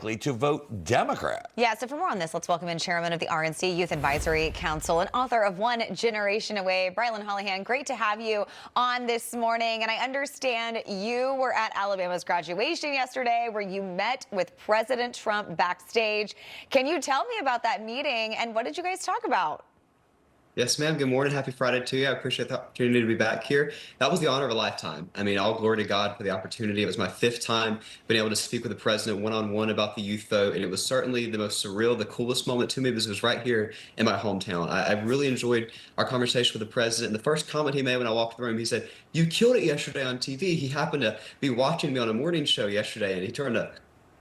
to vote Democrat. Yeah, so for more on this, let's welcome in Chairman of the RNC Youth Advisory Council and author of One Generation Away, Brilyn Hollyhand. Great to have you on this morning. And I understand you were at Alabama's graduation yesterday where you met with President Trump backstage. Can you tell me about that meeting and what did you guys talk about? Yes, ma'am. Good morning. Happy Friday to you. I appreciate the opportunity to be back here. That was the honor of a lifetime. I mean, all glory to God for the opportunity. It was my 5th time being able to speak with the president one-on-one about the youth vote, and it was certainly the most surreal, the coolest moment to me because it was right here in my hometown. I really enjoyed our conversation with the president. And the first comment he made when I walked in the room, he said, "You killed it yesterday on TV." He happened to be watching me on a morning show yesterday, and he turned to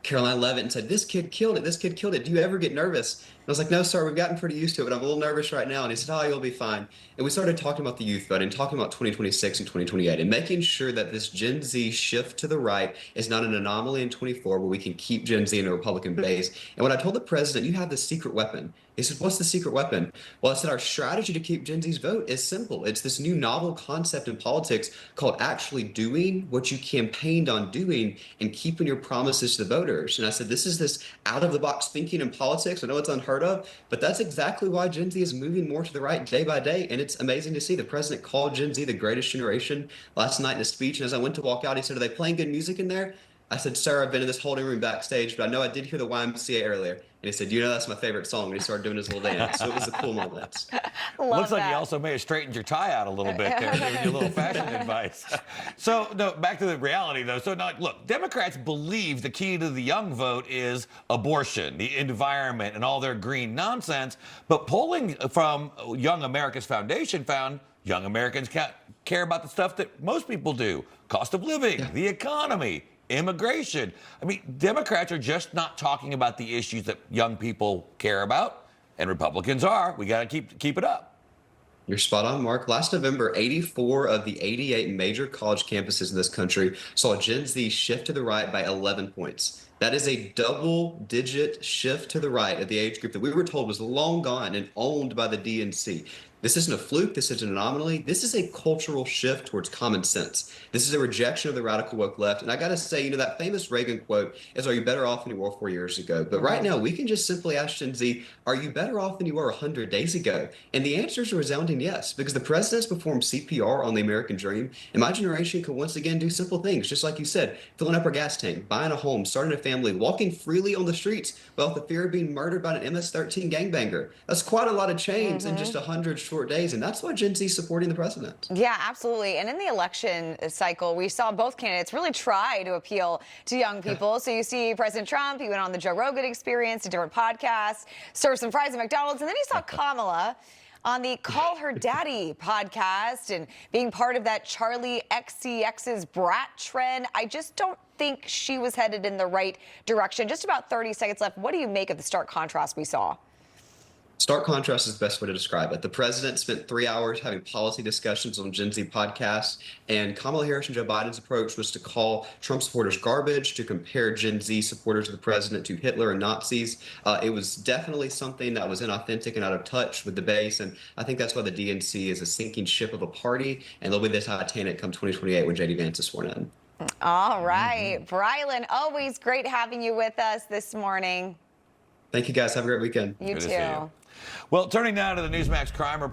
Caroline Levitt and said, "This kid killed it. This kid killed it. Do you ever get nervous?" And I was like, "No, sir, we've gotten pretty used to it, but I'm a little nervous right now." And he said, "Oh, you'll be fine." And we started talking about the youth vote and talking about 2026 and 2028 and making sure that this Gen Z shift to the right is not an anomaly in 24 where we can keep Gen Z in a Republican base. And when I told the president, "You have the secret weapon," he said, "What's the secret weapon?" Well, I said, "Our strategy to keep Gen Z's vote is simple. It's this new novel concept in politics called actually doing what you campaigned on doing and keeping your promises to the voters." And I said, "This is this out-of-the-box thinking in politics. I know it's unheard of, but that's exactly why Gen Z is moving more to the right day by day." And it's amazing to see. The president called Gen Z the greatest generation last night in a speech. And as I went to walk out, he said, "Are they playing good music in there?" I said, "Sir, I've been in this holding room backstage, but I know I did hear the YMCA earlier." And he said, "You know, that's my favorite song." And he started doing his little dance. So it was a cool moment. Looks like you also may have straightened your tie out a little bit there, giving you a little fashion advice. So, no, back to the reality, though. So, now, look, Democrats believe the key to the young vote is abortion, the environment, and all their green nonsense. But polling from Young America's Foundation found young Americans care about the stuff that most people do: cost of living, the economy, immigration. I mean, Democrats are just not talking about the issues that young people care about, and Republicans are. We got to keep it up. You're spot on, Mark. Last November, 84 of the 88 major college campuses in this country saw Gen Z shift to the right by 11 points. That is a double-digit shift to the right of the age group that we were told was long gone and owned by the DNC. This isn't a fluke. This isn't an anomaly. This is a cultural shift towards common sense. This is a rejection of the radical woke left. And I got to say, you know, that famous Reagan quote is, "Are you better off than you were 4 years ago?" But right now, we can just simply ask Gen Z, "Are you better off than you were 100 days ago?" And the answer is a resounding yes, because the president's performed CPR on the American dream. And my generation can once again do simple things, just like you said, filling up our gas tank, buying a home, starting a family, walking freely on the streets without the fear of being murdered by an MS-13 gangbanger. That's quite a lot of change in just 100 short days, and that's why Gen Z is supporting the president. Yeah, absolutely. And in the election cycle, we saw both candidates really try to appeal to young people. So you see President Trump, he went on the Joe Rogan Experience, a different podcast, served some fries at McDonald's, and then he saw Kamala on the Call Her Daddy podcast and being part of that Charlie XCX's brat trend. I just don't think she was headed in the right direction. Just about 30 seconds left. What do you make of the stark contrast we saw? Stark contrast is the best way to describe it. The president spent 3 hours having policy discussions on Gen Z podcasts, and Kamala Harris and Joe Biden's approach was to call Trump supporters garbage, to compare Gen Z supporters of the president to Hitler and Nazis. It was definitely something that was inauthentic and out of touch with the base, and I think that's why the DNC is a sinking ship of a party, and they'll be the Titanic come 2028 when J.D. Vance is sworn in. All right. Brilyn, always great having you with us this morning. Thank you, guys. Have a great weekend. You Good to too. see you. Well, turning now to the Newsmax crime report.